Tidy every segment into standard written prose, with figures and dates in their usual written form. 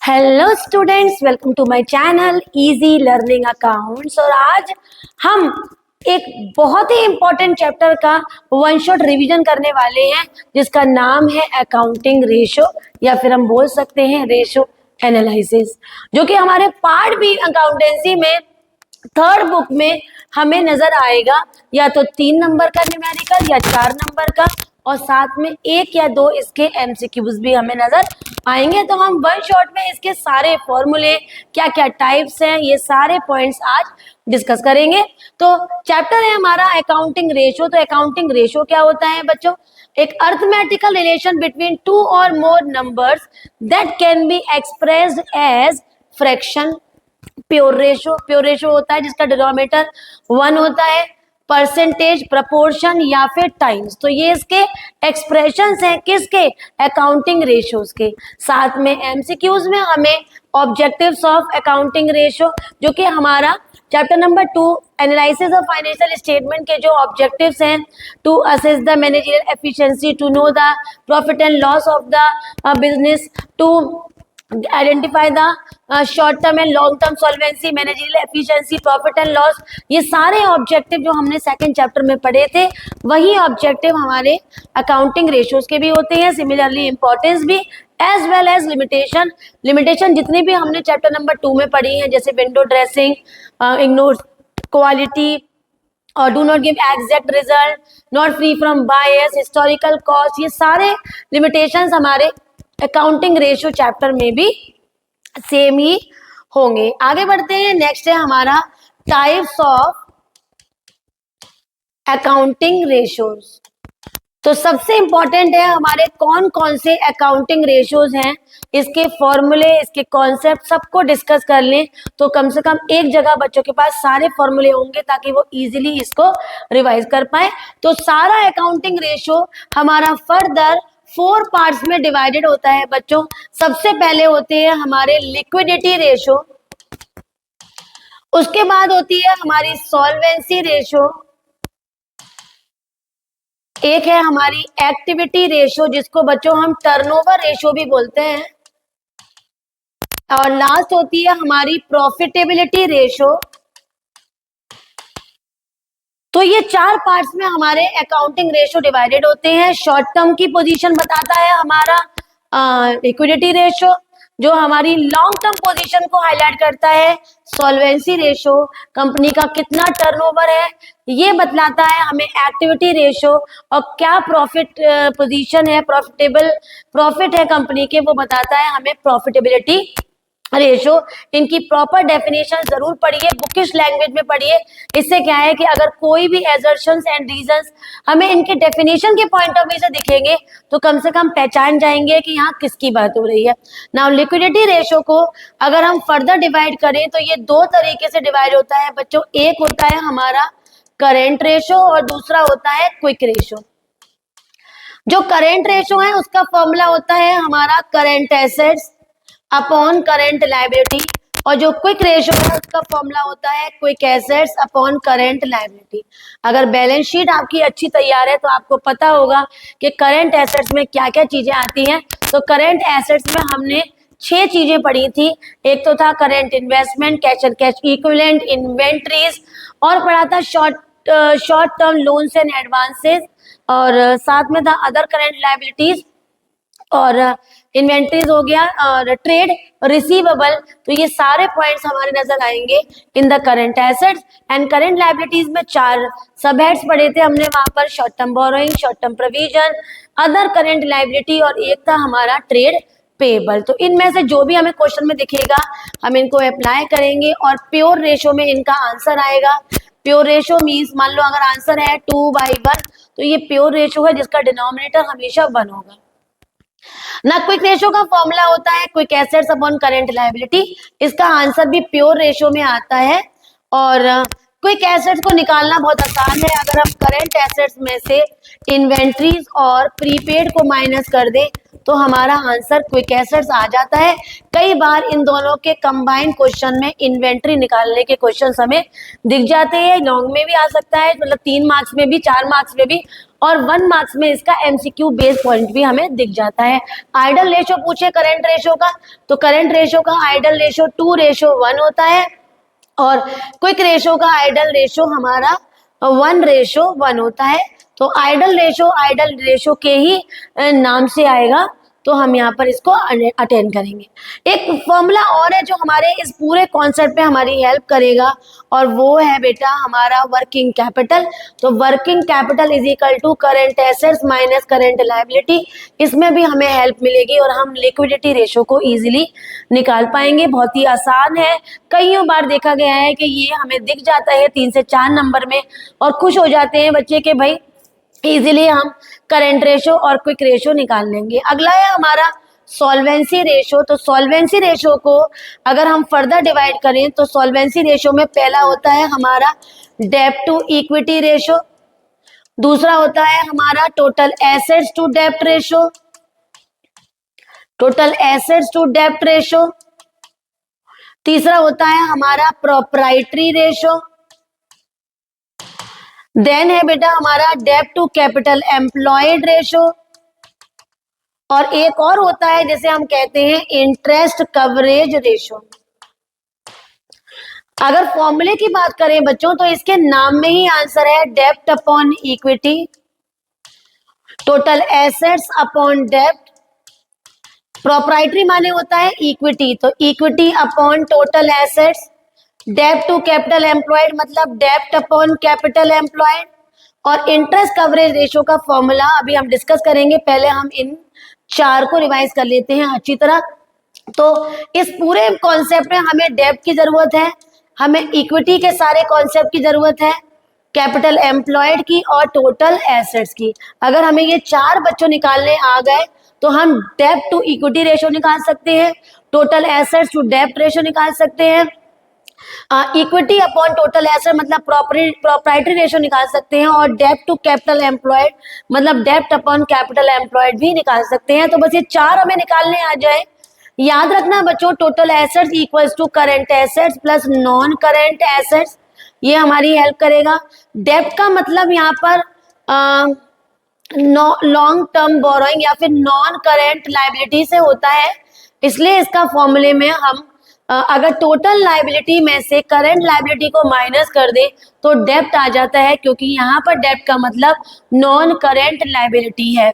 Hello students, welcome to my channel easy learning accounts. और आज हम एक बहुत ही इंपॉर्टेंट चैप्टर का वन शॉट रिवीजन करने वाले हैं जिसका नाम है अकाउंटिंग रेशो, या फिर हम बोल सकते हैं रेशो एनालिसिस, जो कि हमारे पार्ट बी अकाउंटेंसी में थर्ड बुक में हमें नजर आएगा। या तो 3 नंबर का न्यूमेरिकल या 4 नंबर का, और साथ में 1 या 2 इसके एमसीक्यूज भी हमें नजर आएंगे। तो हम वन शॉट में इसके सारे फॉर्मूले, क्या क्या टाइप्स हैं, ये सारे पॉइंट्स आज डिस्कस करेंगे। तो चैप्टर है हमारा अकाउंटिंग रेशो। तो अकाउंटिंग रेशो क्या होता है बच्चों? एक अर्थमेटिकल रिलेशन बिटवीन 2 और more numbers that can be expressed as fraction. Pure ratio होता है जिसका डिनोमिनेटर 1 होता है, परसेंटेज, प्रपोर्शन या फिर टाइम्स। तो ये इसके एक्सप्रेशंस हैं किसके? अकाउंटिंग रेशोज के। साथ में एमसीक्यूज में हमें ऑब्जेक्टिव्स ऑफ अकाउंटिंग रेशो, जो कि हमारा chapter number 2 analysis of financial statement के जो ऑब्जेक्टिव्स हैं, to assess the managerial efficiency, to know the profit and loss of the business, to identify the short term and long term solvency, managerial efficiency, profit and loss, ये सारे objective जो हमने second chapter में पढ़े थे, वही objective हमारे accounting ratios के भी होते हैं। सिमिलरली इंपॉर्टेंस भी एज वेल एज लिमिटेशन जितनी भी हमने चैप्टर नंबर 2 में पढ़ी हैं, जैसे विंडो ड्रेसिंग, इग्नोर क्वालिटी और do not give exact result, not free from bias, historical cost, ये सारे लिमिटेशंस हमारे अकाउंटिंग रेशियो चैप्टर में भी सेम ही होंगे। आगे बढ़ते हैं। नेक्स्ट है हमारा टाइप्स ऑफ अकाउंटिंग रेशियोज। तो सबसे इंपॉर्टेंट है हमारे कौन कौन से अकाउंटिंग रेशियोज हैं, इसके फॉर्मूले, इसके कॉन्सेप्ट सबको डिस्कस कर लें तो कम से कम एक जगह बच्चों के पास सारे फॉर्मूले होंगे ताकि वो इजीली इसको रिवाइज कर पाए। तो सारा अकाउंटिंग रेशियो हमारा फर्दर 4 पार्ट्स में डिवाइडेड होता है बच्चों। सबसे पहले होते हैं हमारे लिक्विडिटी रेशो, उसके बाद होती है हमारी सॉल्वेंसी रेशो, एक है हमारी एक्टिविटी रेशो जिसको बच्चों हम टर्नओवर रेशो भी बोलते हैं, और लास्ट होती है हमारी प्रॉफिटेबिलिटी रेशो। तो ये 4 पार्ट्स में हमारे अकाउंटिंग रेशो डिवाइडेड होते हैं। शॉर्ट टर्म की पोजीशन बताता है हमारा लिक्विडिटी रेशो, जो हमारी लॉन्ग टर्म पोजीशन को हाईलाइट करता है सॉल्वेंसी रेशो, कंपनी का कितना टर्नओवर है ये बतलाता है हमें एक्टिविटी रेशो, और क्या प्रॉफिट पोजीशन है, प्रॉफिट है कंपनी के, वो बताता है हमें प्रॉफिटेबिलिटी रेशो। इनकी प्रॉपर डेफिनेशन जरूर पढ़िए, बुकिश लैंग्वेज में पढ़िए। इससे क्या है कि अगर कोई भी एजर्शंस एंड रीजंस हमें इनके डेफिनेशन के पॉइंट ऑफ व्यू से दिखेंगे तो कम से कम पहचान जाएंगे कि यहाँ किसकी बात हो रही है। नाउ लिक्विडिटी रेशो को अगर हम फर्दर डिवाइड करें तो ये 2 तरीके से डिवाइड होता है बच्चों। एक होता है हमारा करेंट रेशो और दूसरा होता है क्विक रेशो। जो करेंट रेशो है उसका फॉर्मूला होता है हमारा current assets upon current liability, और जो क्विक रेशो है उसका फॉर्मूला होता है quick assets upon current liability. अगर बैलेंस शीट आपकी अच्छी तैयार है तो आपको पता होगा कि करेंट एसेट्स में क्या क्या चीजें आती हैं। तो करेंट एसेट्स में हमने 6 चीजें पढ़ी थी। एक तो था current investment, cash and cash equivalent, inventories, और पढ़ा था short term loans and advances, और साथ में था अदर करेंट लायबिलिटीज, और इन्वेंट्रीज हो गया, और ट्रेड रिसीवेबल। तो ये सारे पॉइंट्स हमारे नजर आएंगे in the current assets and current liabilities में 4 सब हेड्स पढ़े थे हमने वहां पर, short term borrowing, short term provision, other current liability, और एक था हमारा ट्रेड पेबल। तो इनमें से जो भी हमें क्वेश्चन में दिखेगा हम इनको अप्लाई करेंगे और प्योर रेशो में इनका आंसर आएगा। प्योर रेशो मीन्स मान लो अगर आंसर है 2/1 तो ये प्योर रेशो है जिसका डिनोमिनेटर हमेशा 1 होगा ना। क्विक रेशो का फॉर्मूला होता है quick assets upon current liability, इसका आंसर भी प्योर रेशो में आता है। और क्विक एसेट्स को निकालना बहुत आसान है। अगर हम करंट एसेट्स में से इन्वेंट्रीज और प्रीपेड को माइनस कर दें तो हमारा आंसर क्विक एसेट्स आ जाता है। कई बार इन दोनों के कंबाइंड क्वेश्चन में इन्वेंट्री निकालने के क्वेश्चन हमें दिख जाते हैं। लॉन्ग में भी आ सकता है, मतलब 3 मार्क्स में भी, 4 मार्क्स में भी, और 1 मार्क्स में इसका एमसीक्यू बेस्ड पॉइंट भी हमें दिख जाता है। आइडल रेशो पूछे करंट रेशो का, तो करंट रेशो का आइडल रेशो 2:1 होता है और क्विक रेशो का आइडल रेशो हमारा 1:1 होता है। तो आइडल रेशो के ही नाम से आएगा, तो हम यहाँ पर इसको अटेंड करेंगे। एक फॉर्मूला और है जो हमारे इस पूरे कॉन्सेप्ट पे हमारी हेल्प करेगा और वो है बेटा हमारा वर्किंग कैपिटल। तो working capital is equal to current assets minus current liability. इसमें भी हमें हेल्प मिलेगी और हम लिक्विडिटी रेशो को इजीली निकाल पाएंगे। बहुत ही आसान है, कईयों बार देखा गया है कि ये हमें दिख जाता है 3 से 4 नंबर में और खुश हो जाते हैं बच्चे के भाई इजीली हम करंट रेशो और क्विक रेशो निकाल लेंगे। अगला है हमारा सॉल्वेंसी रेशो। तो सॉल्वेंसी रेशो को अगर हम फर्दर डिवाइड करें तो सॉल्वेंसी रेशो में पहला होता है हमारा डेब्ट टू इक्विटी रेशो, दूसरा होता है हमारा टोटल एसेट्स टू डेब्ट रेशो, तीसरा होता है हमारा प्रोप्राइटरी रेशो, देन है बेटा हमारा डेब्ट टू कैपिटल एम्प्लॉयड रेशो और एक और होता है जिसे हम कहते हैं इंटरेस्ट कवरेज रेशो। अगर फॉर्मूले की बात करें बच्चों तो इसके नाम में ही आंसर है डेब्ट upon equity, total assets upon डेब्ट, प्रोप्राइटरी माने होता है इक्विटी, तो इक्विटी अपॉन टोटल एसेट्स, डेब्ट टू कैपिटल एम्प्लॉयड मतलब डेब्ट अपॉन कैपिटल एम्प्लॉयड और इंटरेस्ट कवरेज रेशो का फॉर्मूला अभी हम डिस्कस करेंगे। पहले हम इन 4 को रिवाइज कर लेते हैं अच्छी तरह। तो इस पूरे कॉन्सेप्ट में हमें डेब्ट की जरूरत है, हमें इक्विटी के सारे कॉन्सेप्ट की जरूरत है, कैपिटल एम्प्लॉयड की और टोटल एसेट्स की। अगर हमें ये 4 बच्चों निकालने आ गए तो हम डेब्ट टू इक्विटी रेशो निकाल सकते हैं, टोटल एसेट्स टू डेब्ट रेशो निकाल सकते हैं, इक्विटी अपॉन टोटल एसेट मतलब प्रोप्राइटरी रेशो निकाल सकते हैं और डेब्ट टू कैपिटल एम्प्लॉयड मतलब डेब्ट अपॉन कैपिटल एम्प्लॉयड भी निकाल सकते हैं। तो बस ये 4 हमें निकालने आ जाए। याद रखना बच्चों total assets equals to current assets plus non current assets, ये हमारी हेल्प करेगा। डेब्ट का मतलब यहाँ पर लॉन्ग टर्म बोरोइंग या फिर नॉन करंट लायबिलिटी से होता है, इसलिए इसका फॉर्मूले में हम अगर टोटल लायबिलिटी में से करंट लायबिलिटी को माइनस कर दे तो डेब्ट आ जाता है, क्योंकि यहाँ पर डेब्ट का मतलब नॉन करंट लायबिलिटी है।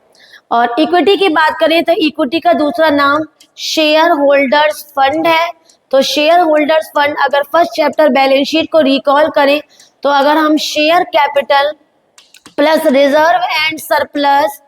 और इक्विटी की बात करें तो इक्विटी का दूसरा नाम शेयर होल्डर्स फंड है। तो शेयर होल्डर्स फंड अगर फर्स्ट चैप्टर बैलेंस शीट को रिकॉल करें तो अगर हम share capital plus reserve and surplus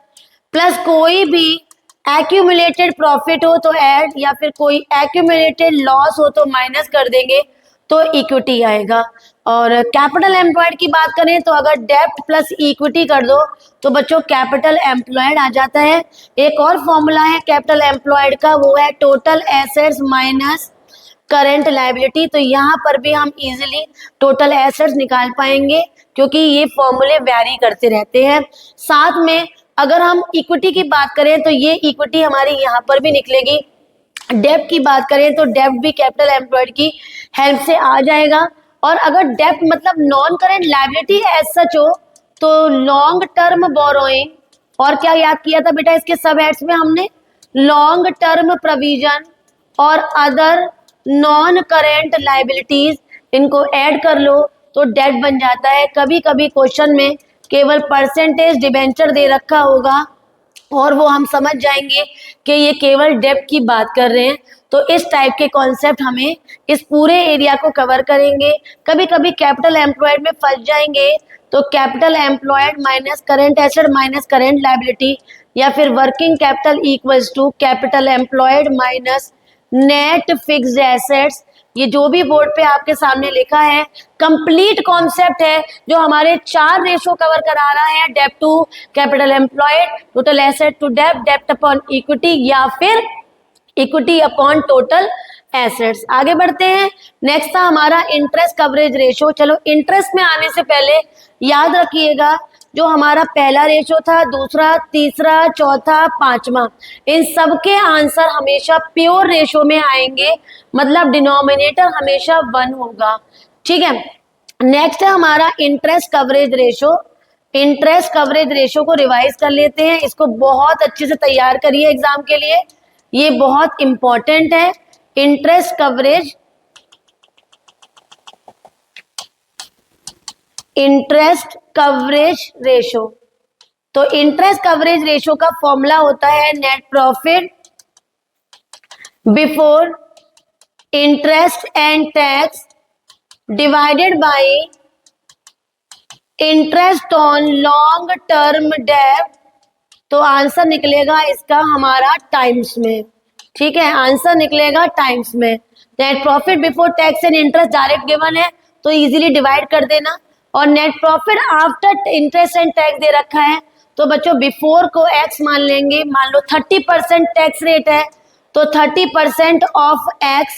plus कोई भी एक्यूमुलेटेड प्रॉफिट हो तो ऐड या फिर कोई एक्यूमुलेटेड लॉस हो तो माइनस कर देंगे तो इक्विटी आएगा। और कैपिटल एम्प्लॉयड की बात करें तो अगर डेब्ट प्लस इक्विटी कर दो तो बच्चों कैपिटल एम्प्लॉयड आ जाता है। एक और फॉर्मूला है कैपिटल एम्प्लॉयड का, वो है total assets minus current liability. तो यहाँ पर भी हम इजीली टोटल एसेट्स निकाल पाएंगे क्योंकि ये फॉर्मूले वैरी करते रहते हैं। साथ में अगर हम इक्विटी की बात करें तो ये इक्विटी हमारी यहाँ पर भी निकलेगी। डेब्ट की बात करें तो डेब्ट भी कैपिटल एम्प्लॉयड की हेल्प से आ जाएगा। और अगर डेब्ट मतलब non current liability as such हो तो लॉन्ग टर्म बोरोइंग और क्या याद किया था बेटा इसके सब हेड्स में हमने, लॉन्ग टर्म प्रोविजन और अदर नॉन करेंट लायबिलिटीज, इनको ऐड कर लो तो डेब्ट बन जाता है। कभी कभी क्वेश्चन में केवल परसेंटेज डिबेंचर दे रखा होगा और वो हम समझ जाएंगे कि ये केवल डेब्ट की बात कर रहे हैं। तो इस टाइप के कॉन्सेप्ट हमें इस पूरे एरिया को कवर करेंगे। कभी कभी कैपिटल एम्प्लॉयड में फंस जाएंगे तो capital employed minus current asset minus current liability या फिर working capital equals to capital employed minus net fixed assets. ये जो भी बोर्ड पे आपके सामने लिखा है कंप्लीट कॉन्सेप्ट है जो हमारे 4 रेशो कवर करा रहा है, डेब्ट to capital employed, total asset to डेब्ट, डेब्ट अपॉन इक्विटी या फिर इक्विटी अपॉन टोटल एसेट्स। आगे बढ़ते हैं। नेक्स्ट था हमारा इंटरेस्ट कवरेज रेशो। चलो इंटरेस्ट में आने से पहले याद रखिएगा जो हमारा पहला रेशो था, दूसरा, तीसरा, चौथा, पांचवा, इन सब के आंसर हमेशा प्योर रेशो में आएंगे, मतलब डिनोमिनेटर हमेशा 1 होगा। ठीक है। नेक्स्ट है हमारा interest coverage ratio. Interest coverage ratio को रिवाइज कर लेते हैं, इसको बहुत अच्छे से तैयार करिए एग्जाम के लिए, ये बहुत इंपॉर्टेंट है। इंटरेस्ट कवरेज रेशो, तो इंटरेस्ट कवरेज रेशो का फॉर्मूला होता है net profit before interest and tax divided by interest on long term debt. तो आंसर निकलेगा इसका हमारा टाइम्स में, ठीक है, आंसर निकलेगा टाइम्स में। Net profit before tax and interest direct given है तो इजीली डिवाइड कर देना, और net profit after interest and tax दे रखा है तो बच्चों बिफोर को एक्स मान लेंगे। मान लो 30% टैक्स रेट है तो 30% ऑफ एक्स,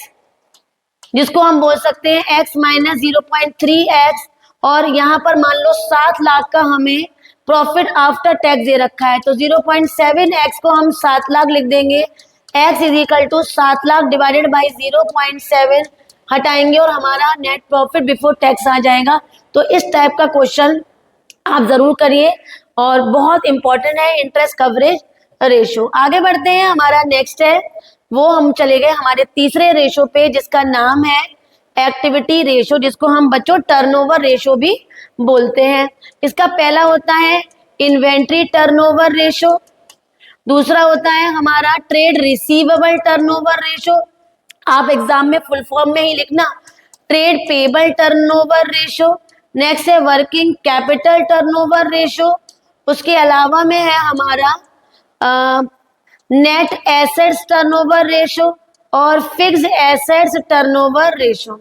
जिसको हम बोल सकते हैं एक्स माइनस 0.3x, और यहाँ पर मान लो 7 लाख का हमें प्रॉफिट आफ्टर टैक्स दे रखा है तो 0.7x को हम 7 लाख लिख देंगे। x is equal to 7 lakh divided by 0.7 हटाएंगे और हमारा नेट प्रॉफिट बिफोर टैक्स आ जाएगा। तो इस टाइप का क्वेश्चन आप जरूर करिए और बहुत इंपॉर्टेंट है इंटरेस्ट कवरेज रेशो। आगे बढ़ते हैं, हमारा नेक्स्ट है वो हम चले गए हमारे तीसरे रेशो पे जिसका नाम है एक्टिविटी रेशो, जिसको हम बच्चों टर्नओवर रेशो भी बोलते हैं। इसका पहला होता है इन्वेंट्री टर्नओवर रेशो, दूसरा होता है हमारा ट्रेड रिसीवेबल टर्नओवर रेशो, आप एग्जाम में फुल फॉर्म में ही लिखना, trade payable turnover ratio, next है वर्किंग कैपिटल टर्नओवर रेशो, उसके अलावा में है हमारा नेट एसेट्स टर्नओवर रेशो और फिक्स्ड एसेट्स टर्नओवर रेशो।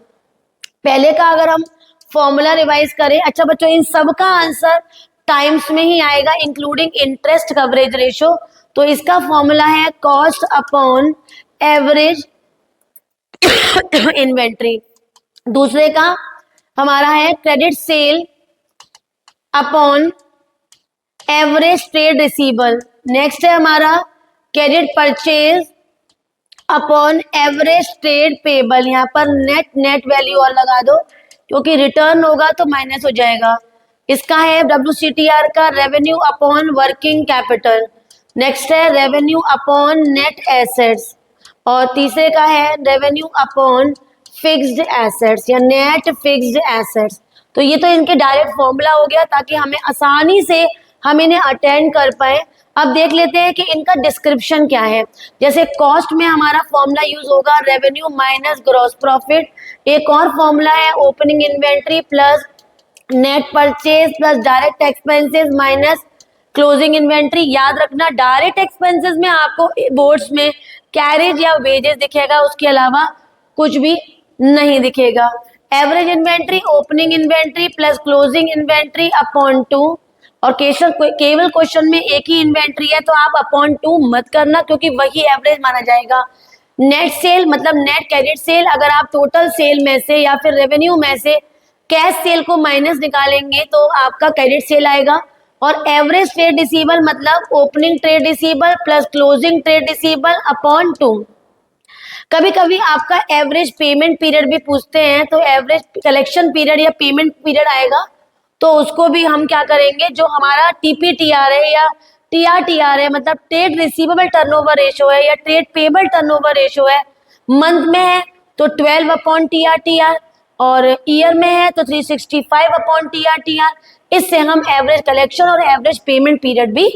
पहले का अगर हम फॉर्मूला रिवाइज करें, अच्छा बच्चों इन सब का आंसर टाइम्स में ही आएगा इंक्लूडिंग इंटरेस्ट कवरेज रेशो। तो इसका फॉर्मूला है कॉस्ट अपॉन एवरेज इन्वेंट्री, दूसरे का हमारा है credit sale upon average trade receivable, next है हमारा credit purchase upon average trade payable. यहाँ पर नेट वैल्यू और लगा दो क्योंकि रिटर्न होगा तो माइनस हो जाएगा। इसका है WCTR का revenue upon working capital, next है रेवेन्यू अपॉन नेट एसेट्स, और तीसरे का है रेवेन्यू अपॉन फिक्स्ड एसेट्स या नेट फिक्स्ड एसेट्स। तो ये तो इनके डायरेक्ट फॉर्मूला हो गया ताकि हमें आसानी से हम इन्हें अटेंड कर पाए। अब देख लेते हैं कि इनका डिस्क्रिप्शन क्या है। जैसे कॉस्ट में हमारा फॉर्मूला यूज होगा रेवेन्यू माइनस ग्रॉस प्रॉफिट, एक और फॉर्मूला है opening inventory plus net purchase plus direct expenses minus closing inventory. याद रखना डायरेक्ट एक्सपेंसेस में आपको बोर्ड्स में कैरेज या वेजेस दिखेगा, उसके अलावा कुछ भी नहीं दिखेगा। Average inventory opening inventory plus closing inventory upon 2, और केवल क्वेश्चन में एक ही इन्वेंट्री है तो आप अपॉन 2 मत करना क्योंकि वही एवरेज माना जाएगा। नेट सेल मतलब नेट क्रेडिट सेल, अगर आप टोटल सेल में से या फिर रेवेन्यू में से कैश सेल को माइनस निकालेंगे तो आपका क्रेडिट सेल आएगा। और एवरेज ट्रेड रिसीवेबल मतलब opening trade receivable plus closing trade receivable upon 2। कभी कभी आपका एवरेज पेमेंट पीरियड भी पूछते हैं तो एवरेज कलेक्शन पीरियड या पेमेंट पीरियड आएगा तो उसको भी हम क्या करेंगे, जो हमारा TPTR है या TRTR है मतलब ट्रेड रिसीवेबल टर्नओवर रेशो है या ट्रेड पेबल टर्नओवर रेशो है, मंथ में है तो 12 अपॉन TRTR और ईयर में है तो 365 अपॉन TRTR। इससे हम एवरेज कलेक्शन और एवरेज पेमेंट पीरियड भी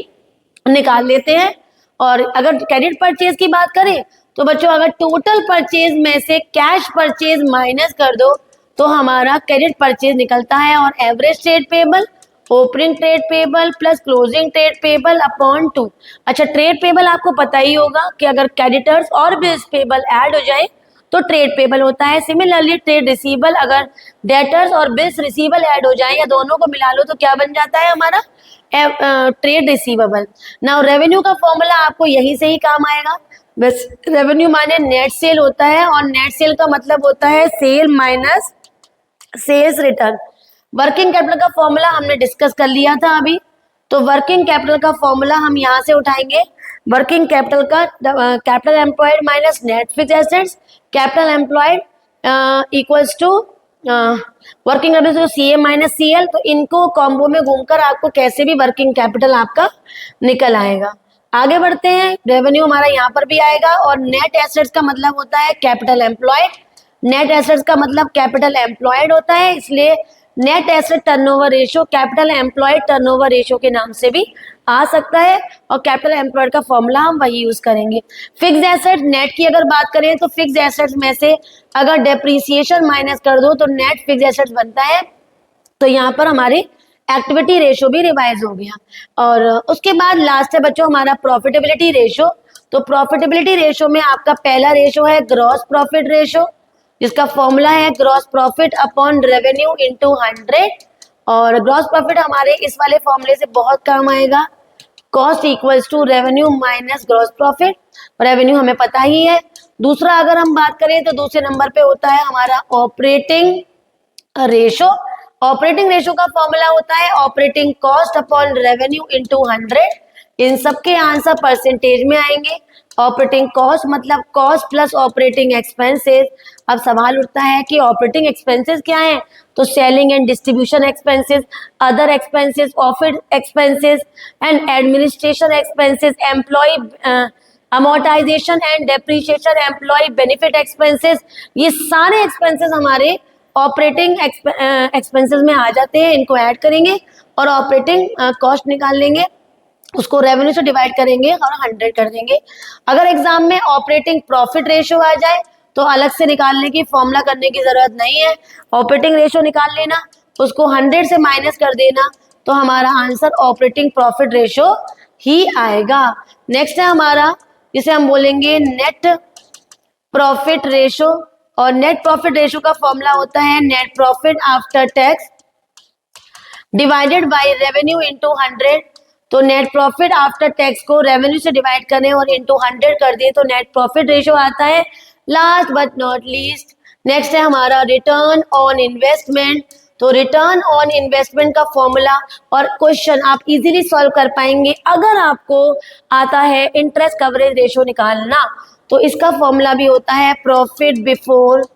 निकाल लेते हैं। और अगर क्रेडिट परचेज की बात करें तो बच्चों अगर टोटल परचेज में से कैश परचेज माइनस कर दो तो हमारा क्रेडिट परचेज निकलता है, और average trade payable opening trade payable plus closing trade payable upon 2। अच्छा ट्रेड पेबल आपको पता ही होगा कि अगर क्रेडिटर्स और बिल्स पेबल ऐड हो जाए तो ट्रेड पेबल होता है। सिमिलरली ट्रेड रिसीवेबल अगर डेटर्स और बिल्स रिसीवेबल ऐड हो जाए या दोनों को मिला लो तो क्या बन जाता है हमारा ट्रेड रिसीवेबल। नाउ रेवेन्यू का फॉर्मूला आपको यहीं से ही काम आएगा, बस रेवेन्यू माने नेट सेल होता है और नेट सेल का मतलब होता है sale minus sales return. Working capital का फॉर्मूला हमने डिस्कस कर लिया था अभी, तो वर्किंग कैपिटल का फॉर्मूला हम यहाँ से उठाएंगे। वर्किंग कैपिटल का capital employed minus net fixed assets, capital employed equals to working capital C A minus C L, तो इनको कॉम्बो में घूमकर आपको कैसे भी वर्किंग कैपिटल आपका निकल आएगा। आगे बढ़ते हैं, रेवेन्यू हमारा यहाँ पर भी आएगा। और नेट एसेट्स का मतलब होता है कैपिटल एम्प्लॉयड। नेट एसेट्स का मतलब कैपिटल एम्प्लॉयड होता है, इसलिए net asset turnover ratio capital employed turnover ratio के नाम से भी आ सकता है। और कैपिटल एम्प्लॉयड का फॉर्मूला हम वही यूज करेंगे। फिक्स एसेट नेट की अगर बात करें तो फिक्स एसेट्स में से अगर डेप्रीसिएशन माइनस कर दो तो नेट फिक्स एसेट्स बनता है। तो यहाँ पर हमारे एक्टिविटी रेशियो भी रिवाइज हो गया। और उसके बाद लास्ट है बच्चों हमारा प्रॉफिटेबिलिटी रेशियो। तो प्रॉफिटेबिलिटी रेशियो में आपका पहला रेशियो है ग्रॉस प्रॉफिट रेशियो, जिसका फॉर्मूला है gross profit upon revenue into 100। और ग्रॉस प्रॉफिट हमारे इस वाले फॉर्मूले से बहुत काम आएगा। Cost equals to revenue minus gross profit, revenue हमें पता ही है। दूसरा अगर हम बात करें तो दूसरे नंबर पे होता है हमारा ऑपरेटिंग रेशो। ऑपरेटिंग रेशो का फॉर्मूला होता है operating cost upon revenue into 100। इन सबके आंसर परसेंटेज में आएंगे। ऑपरेटिंग कॉस्ट मतलब कॉस्ट प्लस ऑपरेटिंग एक्सपेंसेस। अब सवाल उठता है कि ऑपरेटिंग एक्सपेंसेस क्या है, तो selling and distribution expenses, other expenses, office expenses and administration expenses, employ amortisation and depreciation, employ benefit expenses, ये सारे एक्सपेंसेस हमारे ऑपरेटिंग एक्सपेंसेस में आ जाते हैं। इनको ऐड करेंगे और ऑपरेटिंग कॉस्ट निकाल लेंगे, उसको रेवेन्यू से डिवाइड करेंगे और 100 कर देंगे। अगर एग्जाम में ऑपरेटिंग प्रॉफिट रेशियो आ जाए तो अलग से निकालने की फॉर्मूला करने की जरूरत नहीं है। ऑपरेटिंग रेशियो निकाल लेना, उसको 100 से माइनस कर देना, तो हमारा आंसर ऑपरेटिंग प्रॉफिट रेशियो ही आएगा। नेक्स्ट है हमारा जिसे हम बोलेंगे नेट प्रॉफिट रेशियो। और नेट प्रॉफिट रेशियो का फॉर्मूला होता है net profit after tax divided by revenue into 100। तो नेट प्रॉफिट आफ्टर टैक्स को रेवेन्यू से डिवाइड करें और इंटू 100 कर दिए तो नेट प्रॉफिट रेशियो आता है। Last but not least next है हमारा रिटर्न ऑन इन्वेस्टमेंट। तो रिटर्न ऑन इन्वेस्टमेंट का फॉर्मूला और क्वेश्चन आप इजीली सॉल्व कर पाएंगे अगर आपको आता है इंटरेस्ट कवरेज रेशियो निकालना। तो इसका फॉर्मूला भी होता है profit before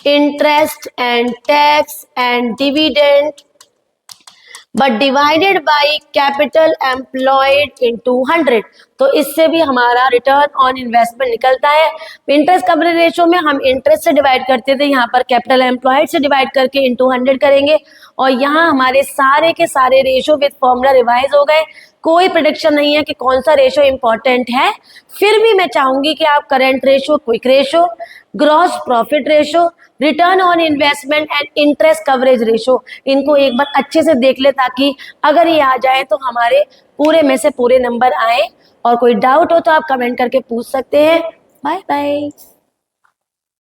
interest and tax and dividend but divided by capital employed into 100। तो इससे भी हमारा रिटर्न ऑन इन्वेस्टमेंट निकलता है। इंटरेस्ट कवरेज रेशियो में हम इंटरेस्ट से डिवाइड करते थे, यहाँ पर कैपिटल एम्प्लॉयड से डिवाइड करके इनटू 100 करेंगे। और यहाँ हमारे सारे के सारे रेशियो विद फॉर्मूला रिवाइज हो गए। कोई प्रेडिक्शन नहीं है कि कौन सा रेशियो इंपॉर्टेंट है। फिर भी मैं चाहूंगी कि आप current ratio, quick ratio, gross profit ratio, return on investment and interest coverage ratio, इनको एक बार अच्छे से देख ले ताकि अगर ये आ जाए तो हमारे पूरे में से पूरे नंबर आए। और कोई डाउट हो तो आप कमेंट करके पूछ सकते हैं। Bye bye.